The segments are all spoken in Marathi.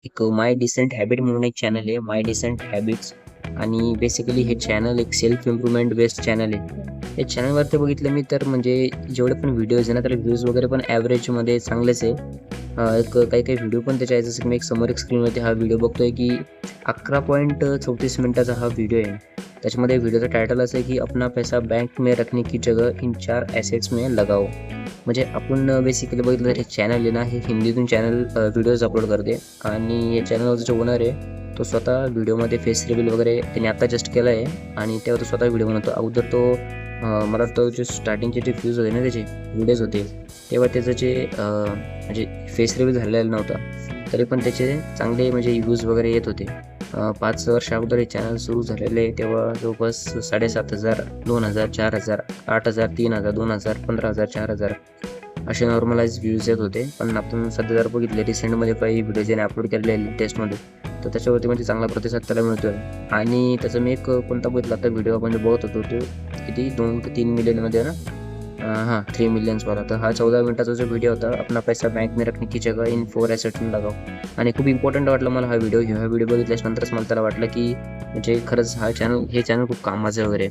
एक माय डिसेंट हॅबिट म्हणून एक चॅनल आहे, माय डिसेंट हॅबिट्स. आणि बेसिकली हे चॅनल एक सेल्फ इम्प्रूव्हमेंट बेस्ड चॅनल आहे. या चॅनलवरती बघितलं मी तर म्हणजे जेवढे पण व्हिडिओज आहे ना, त्याला व्ह्यूज वगैरे पण ॲव्हरेजमध्ये चांगलेच आहे. एक काही व्हिडिओ पण त्याचे आहे, जसं की मी एक समोर एक स्क्रीनवरती हा व्हिडिओ बघतोय की 11.34 मिनिटाचा हा व्हिडिओ आहे. त्याच्यामध्ये व्हिडिओचं टायटल असं आहे की अपना पैसा बैंक में रखने की जगह इन 4 ॲसेट्स में लगाओ. म्हणजे आपण बेसिकली बघितलं तर हे चॅनल आहे ना, हे हिंदीतून चॅनल व्हिडिओज अपलोड करते. आणि या चॅनलवरचा जो ओनर आहे तो स्वतः व्हिडिओमध्ये फेस रिव्हील वगैरे त्याने आता जस्ट केलं आहे. आणि तेव्हा तो स्वतः व्हिडिओ बनवतो. अगोदर तो मला वाटतं जे स्टार्टिंगचे जे व्ह्यूज होते ना, त्याचे व्हिडिओज होते तेव्हा त्याचं जे म्हणजे फेस रिव्हील झालेला नव्हता, तरी पण त्याचे चांगले म्हणजे व्ह्यूज वगैरे येत होते. 5 वर्ष अगोदर हे चॅनल सुरू झालेले तेव्हा जवळपास 7,500, 2,000, 4,000, 8,000, 3,000, 2,000, 15,000, 4,000 असे नॉर्मलाइज व्ह्यूज येत होते. पण आपण सध्या जर बघितले रिसेंटमध्ये काही व्हिडिओ ज्याने अपलोड केलेले आहे लेटेस्टमध्ये, तर त्याच्यावरती म्हणजे चांगला प्रतिसाद त्याला मिळतोय. आणि त्याचा मी एक कोणता बघितला आता व्हिडिओ आपण बघत होतो तो किती 2 ते 3 मिलियनमध्ये ना, 3 मिलियन्सवाला. तर हा 14 मिनिटाचा जो व्हिडिओ होता, अपना पैसा बैंक में रखने की जगह इन 4 ॲसेट्स में लगाओ. आणि खूप इम्पॉर्टंट वाटला मला हा व्हिडिओ बघितल्यानंतरच मला त्याला वाटलं की म्हणजे खरंच हे चॅनल खूप कामाचं वगैरे.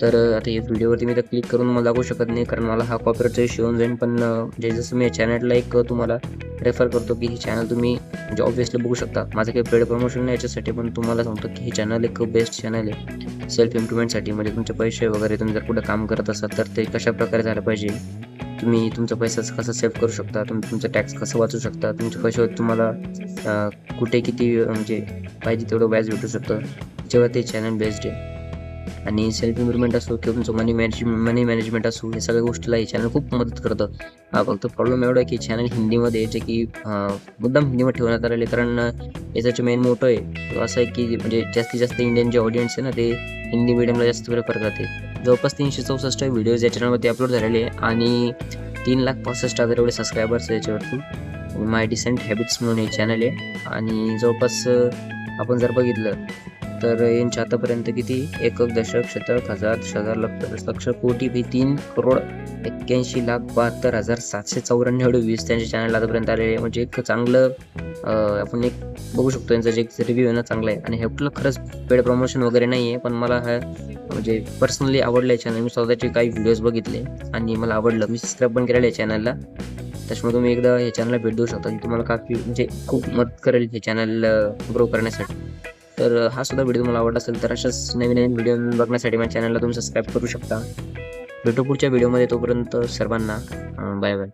तर आता हे व्हिडिओवरती मी तर क्लिक करून मला दाखवू शकत नाही, कारण मला हा कॉपीराइटचा इश्यू येऊन जाईल. पण म्हणजे जसं मी या चॅनलला एक तुम्हाला रेफर करतो की हे चॅनल तुम्ही म्हणजे ऑब्व्हियसली बघू शकता. माझं काही पेड प्रमोशन नाही याच्यासाठी, पण तुम्हाला सांगतो की हे चॅनल एक बेस्ट चॅनल आहे सेल्फ इम्प्रूव्हमेंटसाठी. म्हणजे तुमचे पैसे वगैरे तुम्ही जर कुठं काम करत असाल तर ते कशाप्रकारे झालं पाहिजे, तुम्ही तुमचा पैसा कसा सेव्ह करू शकता, तुम्ही तुमचं टॅक्स कसं वाचू शकता, तुमच्या पैशावर तुम्हाला कुठे किती म्हणजे पाहिजे तेवढं व्याज भेटू शकतं, जेव्हा ते चॅनल बेस्ड आहे. आणि सेल्फ इम्प्रूव्हमेंट असो किंवा तुमचं मनी मॅनेजमेंट असो, या सगळ्या गोष्टीला हे चॅनल खूप मदत करतं. फक्त प्रॉब्लेम एवढा आहे की चॅनल हिंदीमध्ये आहे, जे की मुद्दाम हिंदीमध्ये ठेवण्यात आलेलं आहे. कारण याचा जो मेन मोटो आहे तो असं आहे की म्हणजे जास्तीत जास्त इंडियन जे ऑडियन्स आहे ना, ते हिंदी मीडियमला जास्त प्रेफर करते. जवळपास 364 व्हिडिओज या चॅनलवरती अपलोड झालेले आहे आणि 3,65,000 एवढे सबस्क्रायबर्स आहे याच्यावरती. माय डिसेंट हॅबिट्स म्हणून हे चॅनल आहे. आणि जवळपास आपण जर बघितलं तर यांच्या आतापर्यंत किती 1 दशक, शतक, हजार, दशहजार, लक्ष, कोटी, 3,81,72,794 एवढे व्ह्यूज त्यांच्या चॅनलला आतापर्यंत आलेले. म्हणजे एक चांगलं आपण एक बघू शकतो यांचा जे रिव्ह्यू आहे ना, चांगला आहे. आणि हे आपलं खरंच पेड प्रमोशन वगैरे नाही आहे, पण मला हा म्हणजे पर्सनली आवडलं आहे चॅनल. मी स्वतःचे काही व्हिडिओज बघितले आणि मला आवडलं. मी सबस्क्राईब पण केलेलं आहे चॅनलला. त्याच्यामुळे तुम्ही एकदा हे चॅनलला भेट देऊ शकता, की तुम्हाला काफी म्हणजे खूप मदत करेल हे चॅनल ग्रो करण्यासाठी. तर हा सुद्धा व्हिडिओ तुम्हाला आवडला असेल तर अशाच नवीन नवीन व्हिडिओ बघण्यासाठी माझ्या चॅनलला तुम्ही सबस्क्राईब करू शकता. भेटू पुढच्या व्हिडिओमध्ये. तोपर्यंत सर्वांना बाय बाय.